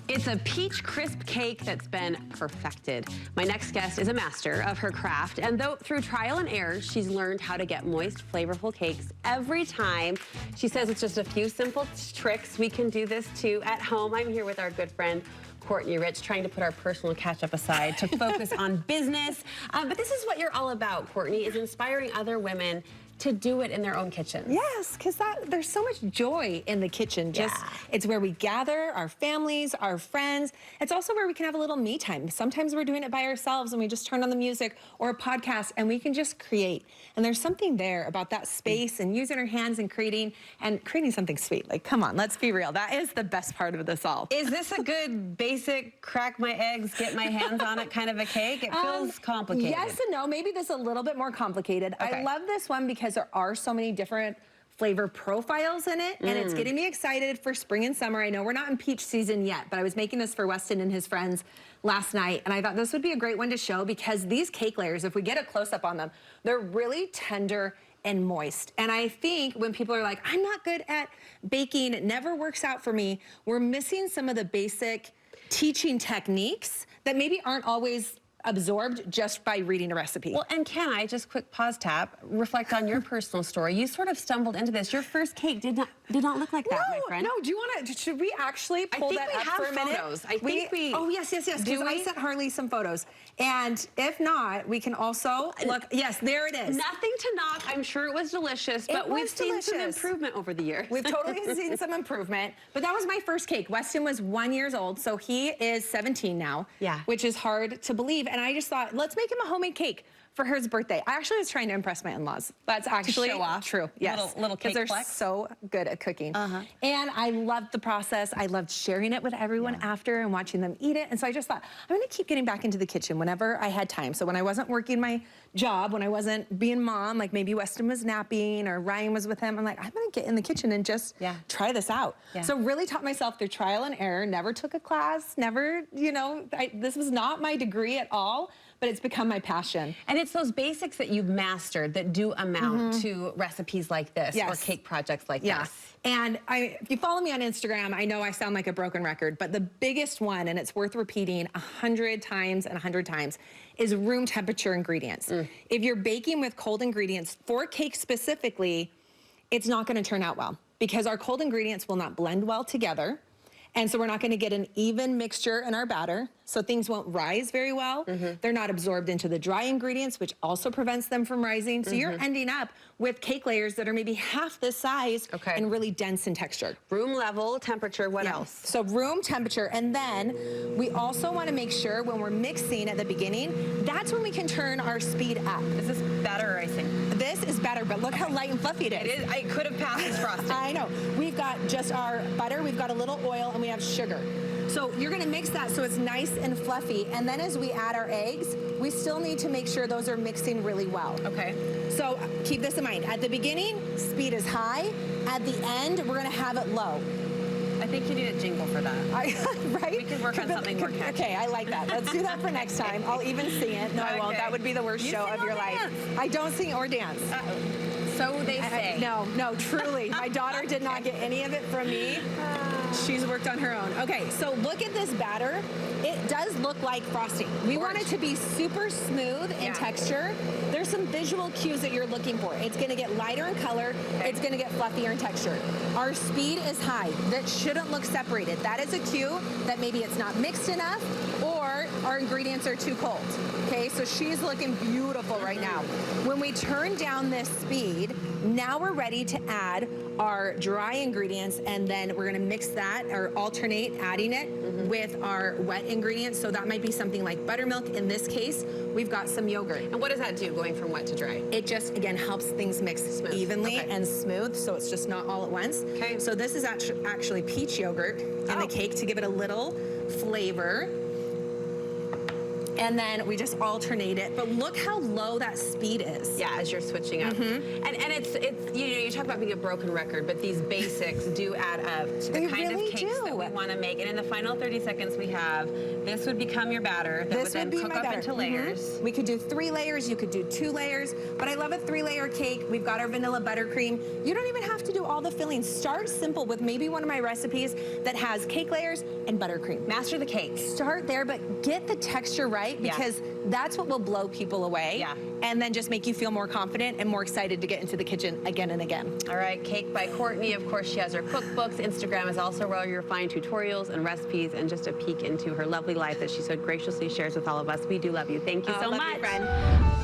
It's a peach crisp cake that's been perfected. My next guest is a master of her craft, and through trial and error, she's learned how to get moist, flavorful cakes every time. She says it's just a few simple tricks. We can do this too at home. I'm here with our good friend, Courtney Rich, trying to put our personal catch-up aside to focus on business. But this is what you're all about, Courtney, is inspiring other women to do it in their own kitchen. Yes, because there's so much joy in the kitchen. It's where we gather our families, our friends. It's also where we can have a little me time. Sometimes we're doing it by ourselves and we just turn on the music or a podcast and we can just create. And there's something there about that space and using our hands and creating something sweet. Like, come on, let's be real. That is the best part of this all. Is this a good basic crack my eggs, get my hands on it kind of a cake? It feels complicated. Yes and no. Maybe this is a little bit more complicated. Okay. I love this one because there are so many different flavor profiles in it, and it's getting me excited for spring and summer. I know we're not in peach season yet, but I was making this for Weston and his friends last night, and I thought this would be a great one to show because these cake layers, if we get a close-up on them, they're really tender and moist. And I think when people are like, I'm not good at baking, it never works out for me, we're missing some of the basic teaching techniques that maybe aren't always absorbed just by reading a recipe. Well, and can I just quick pause tap, reflect on your personal story? You sort of stumbled into this. Your first cake did not look like that, my friend. No, do you want to, should we actually pull that up for a minute? I think we oh, yes, because I sent Harley some photos. And if not, we can also look, yes, there it is. Nothing to knock. I'm sure it was delicious, but we've seen some improvement over the years. We've totally seen some improvement, but that was my first cake. Weston was 1 year old, so he is 17 now, which is hard to believe. And I just thought, let's make him a homemade cake for his birthday. I actually was trying to impress my in-laws. That's actually true. Yes, little cake because they're so good at cooking. And I loved the process. I loved sharing it with everyone after and watching them eat it. And so I just thought, I'm gonna keep getting back into the kitchen whenever I had time. So when I wasn't working my job, when I wasn't being mom, like maybe Weston was napping or Ryan was with him, I'm like, I'm gonna get in the kitchen and just try this out. So really taught myself through trial and error, never took a class, never, you know, this was not my degree at all, but it's become my passion. And it's those basics that you've mastered that do amount to recipes like this or cake projects like this. And if you follow me on Instagram, I know I sound like a broken record, but the biggest one, and it's worth repeating 100 times and 100 times, is room temperature ingredients. If you're baking with cold ingredients, for cake specifically, it's not gonna turn out well because our cold ingredients will not blend well together. And so we're not gonna get an even mixture in our batter, so things won't rise very well. They're not absorbed into the dry ingredients, which also prevents them from rising. So you're ending up with cake layers that are maybe half this size and really dense in texture. Room level, temperature, what else? So room temperature, and then we also wanna make sure when we're mixing at the beginning, that's when we can turn our speed up. Is this batter or icing? This is better, but look how light and fluffy it is. It is. I could have passed as frosting. I know. We've got just our butter, we've got a little oil, and we have sugar. So you're gonna mix that so it's nice and fluffy, and then as we add our eggs, we still need to make sure those are mixing really well. So keep this in mind. At the beginning, speed is high. At the end, we're gonna have it low. I think you need a jingle for that. Right? We can work on something more catchy. Okay, I like that. Let's do that for next time. I'll even sing it. No, I won't. That would be the worst show of your life. I don't sing or dance. So they say. No, truly. My daughter did not get any of it from me. She's worked on her own. Okay, so look at this batter. It does look like frosting. We want it to be super smooth in texture. There's some visual cues that you're looking for. It's gonna get lighter in color. It's gonna get fluffier in texture. Our speed is high. That shouldn't look separated. That is a cue that maybe it's not mixed enough or our ingredients are too cold. Okay, so she's looking beautiful right now. When we turn down this speed, now we're ready to add our dry ingredients, and then we're gonna mix that or alternate adding it with our wet ingredients. So that might be something like buttermilk. In this case, we've got some yogurt. And what does that do, going from wet to dry? It just, again, helps things mix evenly and smooth, so it's just not all at once. So this is actually peach yogurt in the cake to give it a little flavor. and then we just alternate it. But look how low that speed is. Yeah, as you're switching up. And it's you know, you talk about being a broken record, but these basics do add up to the kind of cakes that we want to make. And in the final 30 seconds we have, this would become your batter. That would then cook up into layers. We could do 3 layers, you could do 2 layers, but I love a 3-layer cake. We've got our vanilla buttercream. You don't even have to do all the fillings. Start simple with maybe one of my recipes that has cake layers and buttercream. Master the cake. Start there, but get the texture right, because that's what will blow people away. Yeah. And then just make you feel more confident and more excited to get into the kitchen again and again. All right, Cake by Courtney. Of course, she has her cookbooks. Instagram is also where you'll find tutorials and recipes and just a peek into her lovely life that she so graciously shares with all of us. We do love you. Thank you so much. Love you, friend.